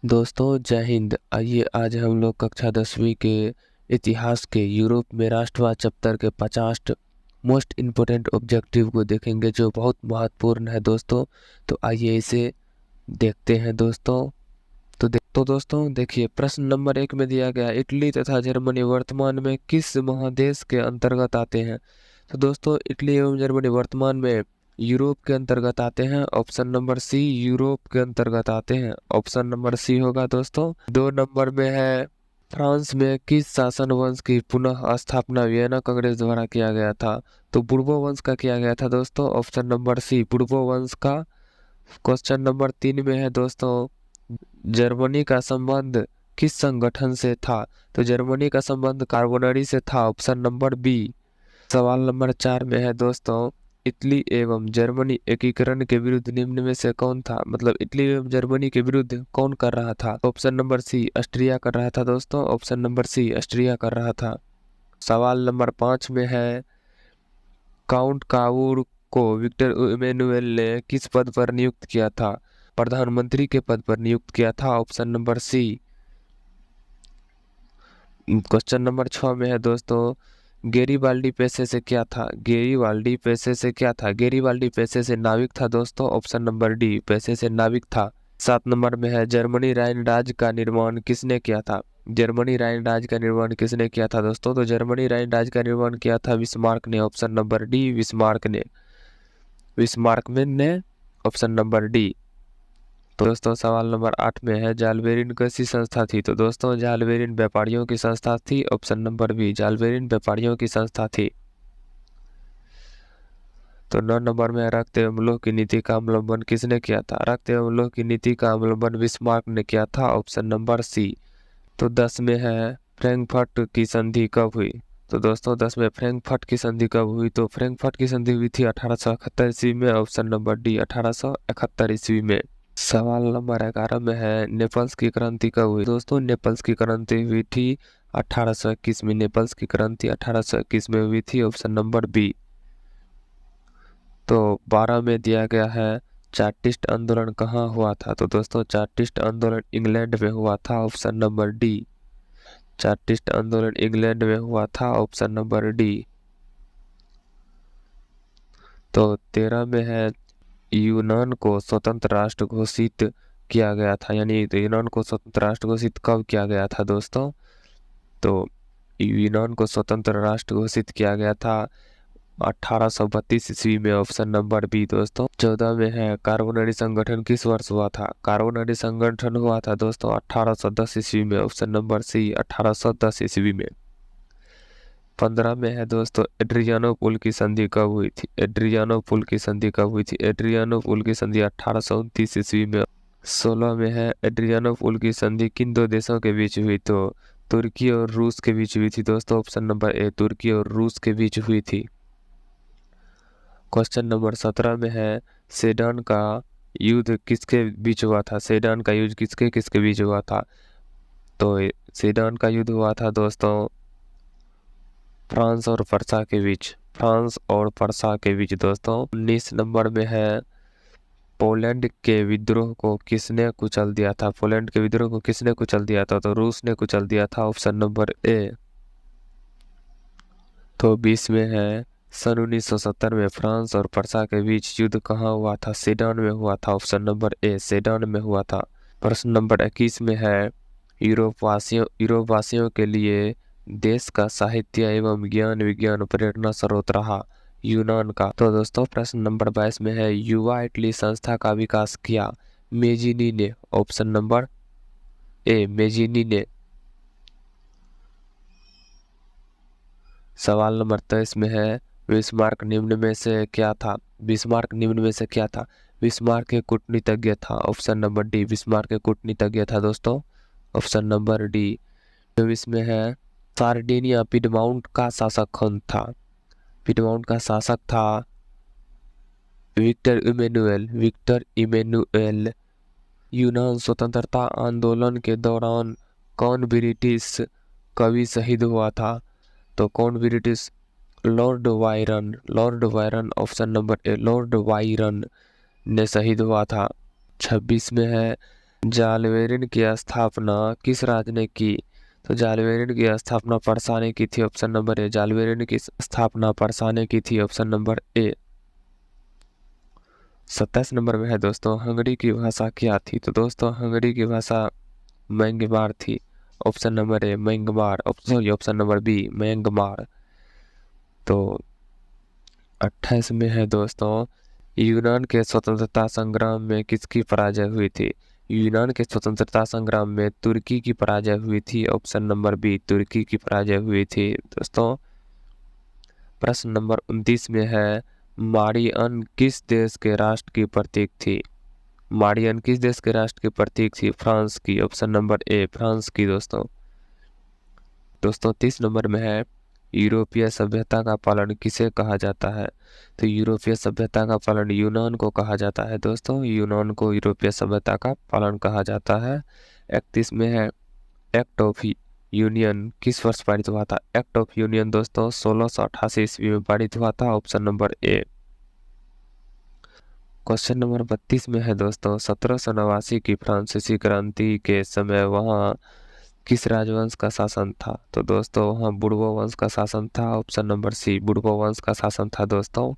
दोस्तों जय हिंद। आइए आज हम लोग कक्षा 10वीं के इतिहास के यूरोप में राष्ट्रवाद चैप्टर के 50 मोस्ट इम्पोर्टेंट ऑब्जेक्टिव को देखेंगे जो बहुत महत्वपूर्ण है दोस्तों। तो आइए इसे देखते हैं दोस्तों। तो दोस्तों देखिए, प्रश्न नंबर 1 में दिया गया इटली तथा जर्मनी वर्तमान में किस महादेश के अंतर्गत आते हैं। तो दोस्तों इटली एवं जर्मनी वर्तमान में यूरोप के अंतर्गत आते हैं। ऑप्शन नंबर सी यूरोप के अंतर्गत आते हैं। ऑप्शन नंबर सी होगा दोस्तों। 2 नंबर में है फ्रांस में किस शासन वंश की पुनः स्थापना वियना कांग्रेस द्वारा किया गया था। तो बुर्बो वंश का किया गया था दोस्तों। ऑप्शन नंबर सी बुर्बो वंश का। क्वेश्चन नंबर 3 में है दोस्तों, जर्मनी का संबंध किस संगठन से था। तो जर्मनी का संबंध कार्बोनरी से था। Option number B. सवाल नंबर 4 में है दोस्तों, इटली एवं जर्मनी एकीकरण के विरुद्ध निम्न में से कौन था। मतलब इटली एवं जर्मनी के विरुद्ध कौन कर रहा था। ऑप्शन नंबर सी ऑस्ट्रिया कर रहा था दोस्तों। ऑप्शन नंबर सी ऑस्ट्रिया कर रहा था। सवाल नंबर 5 में है, काउंट काउर को विक्टर इमैनुअल ने किस पद पर नियुक्त किया था। प्रधानमंत्री के पद पर नियुक्त किया था। Option number C. Question number 6 में है दोस्तों, गेरीबाल्डी पेशे से क्या था। गेरीबाल्डी पेशे से क्या था। गेरीबाल्डी पेशे से नाविक था दोस्तों। ऑप्शन नंबर डी पेशे से नाविक था। 7 नंबर में है, जर्मनी राइन राज्य का निर्माण किसने किया था। जर्मनी राइन राज्य का निर्माण किसने किया था दोस्तों। तो जर्मनी राइन राज्य का निर्माण किया था बिस्मार्क ने। ऑप्शन नंबर डी बिस्मार्क ने। बिस्मार्क में ने। Option number D. तो दोस्तों सवाल नंबर 8 में है, जालबेरिन कैसी संस्था थी। तो दोस्तों जालबेरिन व्यापारियों की संस्था थी। ऑप्शन नंबर बी जालबेरिन व्यापारियों की संस्था थी। तो 9 नंबर में, रक्त एवं लोह की नीति का अवलंबन किसने किया था। रक्त एवं लोह की नीति का अवलंबन बिस्मार्क ने किया था। Option number C. तो 10 में है, फ्रैंकफर्ट की संधि कब हुई। तो दोस्तों 10 में फ्रैंकफर्ट की संधि कब हुई। तो फ्रैंकफर्ट की संधि हुई थी 1871 ईस्वी में। ऑप्शन नंबर डी 1871 ईस्वी में। सवाल नंबर 11 में है, नेपल्स की क्रांति कब हुई। दोस्तों नेपल्स की क्रांति हुई थी 1821 में। नेपल्स की क्रांति 1821 में हुई थी। Option number B. तो 12 में दिया गया है, चार्टिस्ट आंदोलन कहाँ हुआ था। तो दोस्तों चार्टिस्ट आंदोलन इंग्लैंड में हुआ था। Option number D. चार्टिस्ट आंदोलन इंग्लैंड में हुआ था। Option number D. तो 13 में है, यूनान को स्वतंत्र राष्ट्र घोषित किया गया था। यानी यूनान को स्वतंत्र राष्ट्र घोषित कब किया गया था दोस्तों। तो यूनान को स्वतंत्र राष्ट्र घोषित किया गया था 1832 ईस्वी में। ऑप्शन नंबर बी दोस्तों। 14 में है, कार्बोनरी संगठन किस वर्ष हुआ था। कार्बोनरी संगठन हुआ था दोस्तों 1810 ईस्वी में। ऑप्शन नंबर सी 1810 ईस्वी में। 15 में है दोस्तों, एड्रियानोपुल की संधि कब हुई थी। एड्रियानोपुल की संधि कब हुई थी। एड्रियानोपुल की संधि 1829 ईस्वी में। 16 में है, एड्रियानोपुल की संधि किन दो देशों के बीच हुई। तो तुर्की और रूस के बीच हुई थी दोस्तों। ऑप्शन नंबर ए तुर्की और रूस के बीच हुई थी। क्वेश्चन नंबर 17 में है, सेडान का युद्ध किसके बीच हुआ था। सेडान का युद्ध किसके किसके बीच हुआ था। तो सेडान का युद्ध हुआ था दोस्तों फ्रांस और पर्सा के बीच। फ्रांस और पर्सा के बीच दोस्तों। 19 नंबर में है, पोलैंड के विद्रोह को किसने कुचल दिया था। पोलैंड के विद्रोह को किसने कुचल दिया था। तो रूस ने कुचल दिया था। ऑप्शन नंबर ए। तो 20 में है, सन 1970 में फ्रांस और पर्सा के बीच युद्ध कहाँ हुआ था। सेडान में हुआ था। ऑप्शन नंबर ए सेडान में हुआ था। प्रश्न नंबर 21 में है, यूरोप वासियों के लिए देश का साहित्य एवं ज्ञान विज्ञान प्रेरणा स्रोत रहा यूनान का। तो दोस्तों प्रश्न नंबर 22 में है, युवा इटली संस्था का विकास किया मेजिनी ने। ऑप्शन नंबर ए मेजिनी ने। सवाल नंबर 23 में है, बिस्मार्क निम्न में से क्या था। बिस्मार्क निम्न में से क्या था। बिस्मार्क एक कूटनीतिज्ञ था। ऑप्शन नंबर डी बिस्मार्क एक कूटनीतिज्ञ था दोस्तों। Option number D. 24 में है, सार्डिनिया पिडमाउंट का शासक कौन था। पिडमाउंट का शासक था विक्टर इमैनुअल। Victor Emmanuel. यूनान स्वतंत्रता आंदोलन के दौरान कौन ब्रिटिश कवि शहीद हुआ था। तो कौन British, Lord Byron. Lord Byron. Option number ए लॉर्ड वायरन ने शहीद हुआ था। 26 में है, जालवेरिन की स्थापना किस राज्य ने की? तो जालवेरिन की स्थापना परसा ने की थी, ऑप्शन नंबर ए। जालवेरिन की स्थापना परसा ने की थी, ऑप्शन नंबर ए। 27 नंबर में है दोस्तों, हंगरी की भाषा क्या थी? तो दोस्तों हंगरी की भाषा मैंगमार थी, ऑप्शन नंबर ए मैंगमार, ऑप्शन नंबर बी मैंगमार। तो 28 में है दोस्तों, यूनान के स्वतंत्रता संग्राम में किसकी पराजय हुई थी? यूनान के स्वतंत्रता संग्राम में तुर्की की पराजय हुई थी, ऑप्शन नंबर बी तुर्की की पराजय हुई थी दोस्तों। प्रश्न नंबर 29 में है, मारियन किस देश के राष्ट्र की प्रतीक थी? मारियन किस देश के राष्ट्र की प्रतीक थी? फ्रांस की, ऑप्शन नंबर ए फ्रांस की दोस्तों। 30 नंबर में है, यूरोपीय सभ्यता का पालन किसे कहा जाता है? तो यूरोपीय सभ्यता का पालन यूनान को कहा जाता है दोस्तों, यूनान को यूरोपीय सभ्यता का पालन कहा जाता है। 31 में है, एक्ट ऑफ यूनियन किस वर्ष पारित हुआ था? एक्ट ऑफ यूनियन दोस्तों 1688 ईस्वी में पारित हुआ था, ऑप्शन नंबर ए। क्वेश्चन नंबर 32 में है दोस्तों, 1789 की फ्रांसीसी क्रांति के समय वहाँ किस राजवंश का शासन था? तो दोस्तों वहाँ बुर्बो वंश का शासन था, ऑप्शन नंबर सी बुर्बो वंश का शासन था दोस्तों।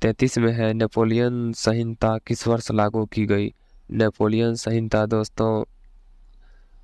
33 में है, नेपोलियन संहिता किस वर्ष लागू की गई? नेपोलियन संहिता दोस्तों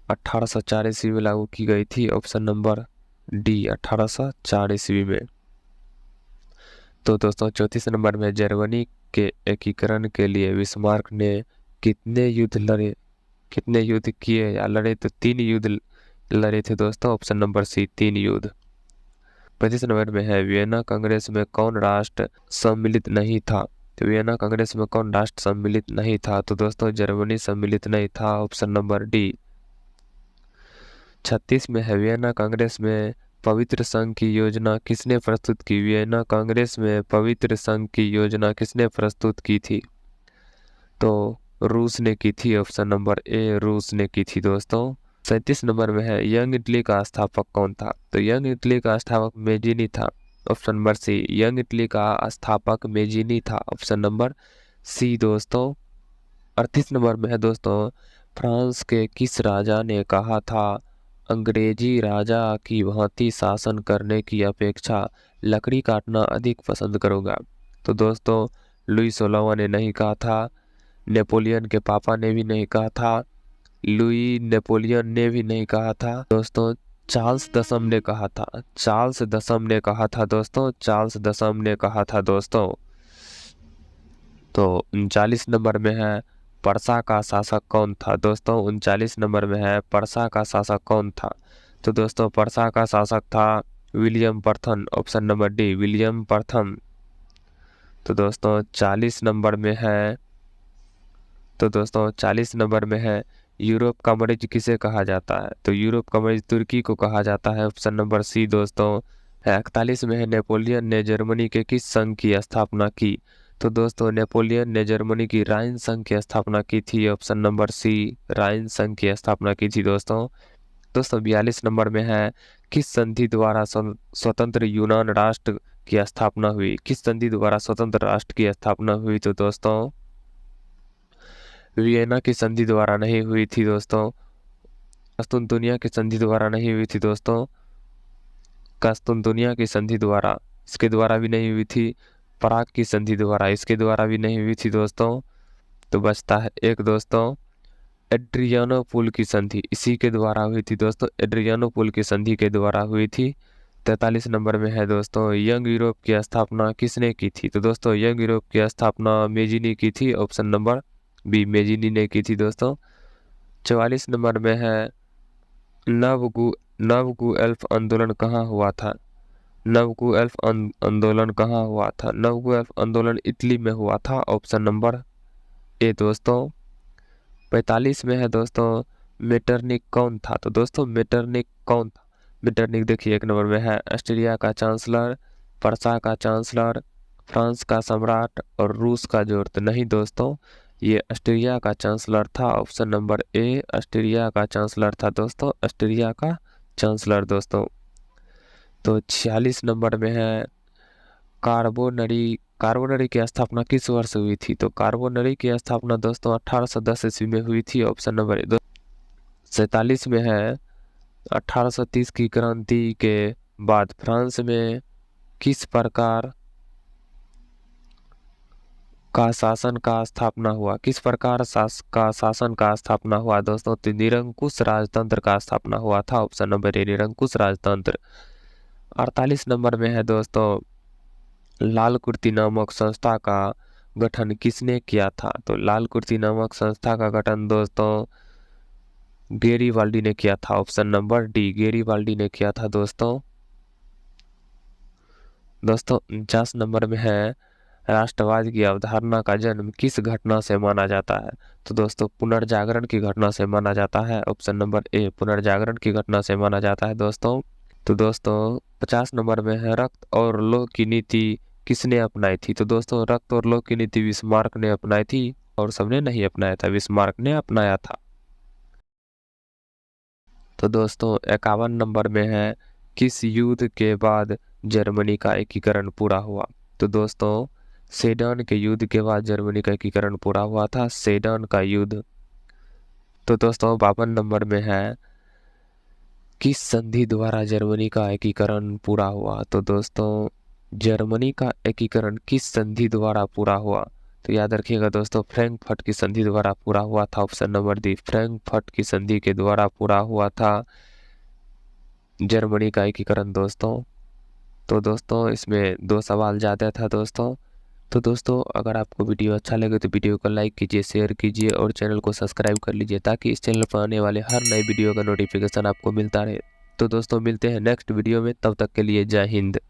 1804 ईस्वी में लागू की गई थी, ऑप्शन नंबर डी 1804 ईस्वी में। तो दोस्तों 34 नंबर में, जर्मनी के एकीकरण के लिए बिस्मार्क ने कितने युद्ध किए या लड़े? तो 3 युद्ध लड़े थे दोस्तों, ऑप्शन नंबर सी 3 युद्ध। 35 नंबर में है, वियना कांग्रेस में कौन राष्ट्र सम्मिलित नहीं था? तो वियना कांग्रेस में कौन राष्ट्र सम्मिलित नहीं था? तो दोस्तों जर्मनी सम्मिलित नहीं था, ऑप्शन नंबर डी। 36 में है, वियना कांग्रेस में पवित्र संघ की योजना किसने प्रस्तुत की? वियना कांग्रेस में पवित्र संघ की योजना किसने प्रस्तुत की थी? तो रूस ने की थी, ऑप्शन नंबर ए रूस ने की थी दोस्तों। 37 नंबर में है, यंग इटली का स्थापक कौन था? तो यंग इटली का स्थापक मेजिनी था, option number C. Young Italy का स्थापक मेजिनी था, ऑप्शन नंबर सी दोस्तों। 38 नंबर में है दोस्तों, फ्रांस के किस राजा ने कहा था, अंग्रेजी राजा की भांति शासन करने की अपेक्षा लकड़ी काटना अधिक पसंद करूँगा? तो दोस्तों लुई 16वां ने नहीं कहा था, नेपोलियन के पापा ने भी नहीं कहा था, लुई नेपोलियन ने भी नहीं कहा था दोस्तों, चार्ल्स दसम ने कहा था, चार्ल्स दसम ने कहा था दोस्तों, चार्ल्स दसम ने कहा था दोस्तों। तो 39 नंबर में है, परसा का शासक कौन था? दोस्तों 39 नंबर में है, परसा का शासक कौन था? तो दोस्तों परसा का शासक था विलियम प्रथम, ऑप्शन नंबर डी विलियम प्रथम। तो दोस्तों 40 नंबर में है, तो दोस्तों 40 नंबर में है, यूरोप का मरीज किसे कहा जाता है? तो यूरोप का मरीज तुर्की को कहा जाता है, ऑप्शन नंबर सी दोस्तों। 41 में है, नेपोलियन ने जर्मनी के किस संघ की स्थापना की? तो दोस्तों नेपोलियन ने जर्मनी की राइन संघ की स्थापना की थी, ऑप्शन नंबर सी राइन संघ की स्थापना की थी दोस्तों। 42 नंबर में है, किस संधि द्वारा स्वतंत्र यूनान राष्ट्र की स्थापना हुई? किस संधि द्वारा स्वतंत्र राष्ट्र की स्थापना हुई? तो दोस्तों वियना की संधि द्वारा नहीं हुई थी दोस्तों, कस्तूनतुनिया की संधि द्वारा नहीं हुई थी दोस्तों, कस्तूनतुनिया की संधि द्वारा, इसके द्वारा भी नहीं हुई थी, पराग की संधि द्वारा, इसके द्वारा भी नहीं हुई थी दोस्तों। तो बचता है एक दोस्तों, एड्रियानोपुल की संधि, इसी के द्वारा हुई थी दोस्तों, एड्रियानोपुल की संधि के द्वारा हुई थी। 43 नंबर में है दोस्तों, यंग यूरोप की स्थापना किसने की थी? तो दोस्तों यंग यूरोप की स्थापना मेजिनी की थी, ऑप्शन नंबर बी मेजिनी ने की थी दोस्तों। 44 नंबर में है, नवगु एल्फ आंदोलन कहाँ हुआ था? नवगु एल्फ आंदोलन कहाँ हुआ था? नवगु एल्फ आंदोलन इटली में हुआ था, ऑप्शन नंबर ए दोस्तों। 45 में है दोस्तों, मेटरनिक कौन था? तो दोस्तों मेटरनिक कौन था? मेटरनिक देखिए 1 नंबर में है, ऑस्ट्रिया का चांसलर, परसा का चांसलर, फ्रांस का सम्राट और रूस का जोड़? तो नहीं दोस्तों, ये ऑस्ट्रिया का चांसलर था, ऑप्शन नंबर ए ऑस्ट्रिया का चांसलर था दोस्तों, ऑस्ट्रिया का चांसलर दोस्तों। तो 46 नंबर में है, कार्बोनरी की स्थापना किस वर्ष हुई थी? तो कार्बोनरी की स्थापना दोस्तों 1810 ईस्वी में हुई थी। ऑप्शन नंबर 47 में है 1830 की क्रांति के बाद फ्रांस में किस प्रकार का शासन का स्थापना हुआ? किस प्रकार का शासन का स्थापना हुआ दोस्तों? तो निरंकुश राजतंत्र का स्थापना हुआ था। ऑप्शन नंबर ए निरंकुश राजतंत्र। 48 नंबर में है दोस्तों लाल कुर्ती नामक संस्था का गठन किसने किया था? तो लाल कुर्ती नामक संस्था का गठन दोस्तों गेरीबाल्डी ने किया था। ऑप्शन नंबर डी गेरीबाल्डी ने किया था दोस्तों। 49 नंबर में है राष्ट्रवाद की अवधारणा का जन्म किस घटना से माना जाता है? तो दोस्तों पुनर्जागरण की घटना से माना जाता है। ऑप्शन नंबर ए पुनर्जागरण की घटना से माना जाता है दोस्तों। तो दोस्तों 50 नंबर में है रक्त और लौह की नीति किसने अपनाई थी? तो दोस्तों रक्त और लौह की नीति बिस्मार्क ने अपनाई थी और सबने नहीं अपनाया था, बिस्मार्क ने अपनाया था। तो दोस्तों 51 नंबर में है किस युद्ध के बाद जर्मनी का एकीकरण पूरा हुआ? तो दोस्तों सेडन के युद्ध के बाद जर्मनी का एकीकरण पूरा हुआ था, सेडन का युद्ध। तो दोस्तों 52 नंबर में है किस संधि द्वारा जर्मनी का एकीकरण पूरा हुआ? तो दोस्तों जर्मनी का एकीकरण किस संधि द्वारा पूरा हुआ? तो याद रखिएगा दोस्तों फ्रैंकफर्ट की संधि द्वारा पूरा हुआ था। ऑप्शन नंबर डी फ्रैंकफर्ट की संधि के द्वारा पूरा हुआ था जर्मनी का एकीकरण दोस्तों। तो दोस्तों इसमें 2 सवाल ज़्यादा था दोस्तों। तो दोस्तों अगर आपको वीडियो अच्छा लगे तो वीडियो को लाइक कीजिए, शेयर कीजिए और चैनल को सब्सक्राइब कर लीजिए ताकि इस चैनल पर आने वाले हर नए वीडियो का नोटिफिकेशन आपको मिलता रहे। तो दोस्तों मिलते हैं नेक्स्ट वीडियो में, तब तक के लिए जय हिंद।